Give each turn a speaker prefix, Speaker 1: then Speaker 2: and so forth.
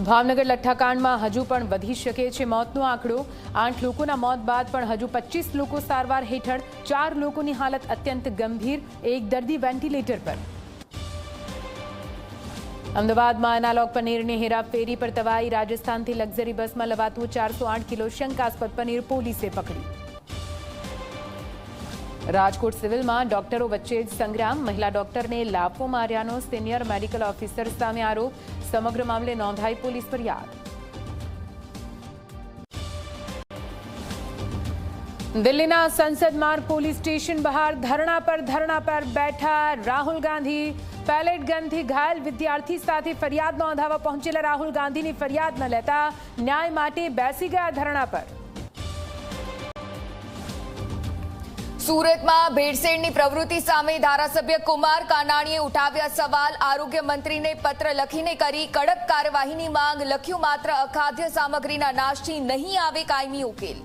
Speaker 1: ભાવનગર લઠ્ઠાકાંડમાં હજુ પણ વધી શકે છે મોતનો આંકડો। 8 લોકોના મોત બાદ પણ હજુ 25 લોકો સારવાર હેઠળ। 4 લોકોની હાલત અત્યંત ગંભીર, એક દર્દી વેન્ટિલેટર પર। અમદાવાદમાં એનાલોગ પનીરની હેરાફેરી પર તવાઈ। રાજસ્થાનથી લક્ઝરી બસમાં લવાતું 408 કિલો શંકાસ્પદ પનીર પોલીસે પકડ્યું। રાજકોટ સિવિલમાં ડોક્ટરો વચ્ચે જ સંગ્રામ। મહિલા ડોક્ટરને લાફો માર્યાનો સિનિયર મેડિકલ ઓફિસર સામે આરોપ। સમગ્ર મામલે નોંધાઈ પોલીસ ફરિયાદ। દિલ્હીના સંસદ માર્ગ પોલીસ સ્ટેશન બહાર ધરણા પર બેઠા રાહુલ ગાંધી। પેલેટ ગનથી ઘાયલ વિદ્યાર્થી સાથે ફરિયાદ નોંધાવવા પહોંચેલા રાહુલ ગાંધીની ફરિયાદ ન લેતા ન્યાય માટે બેસી ગયા ધરણા પર।
Speaker 2: સુરતમાં ભેળસેળની પ્રવૃત્તિ સામે ધારાસભ્ય કુમાર કાનાણીએ ઉઠાવ્યા સવાલ। આરોગ્ય મંત્રીને પત્ર લખીને કરી કડક કાર્યવાહીની માંગ। લખ્યું, માત્ર અખાદ્ય સામગ્રીના નાશથી નહીં આવે કાયમી ઉકેલ।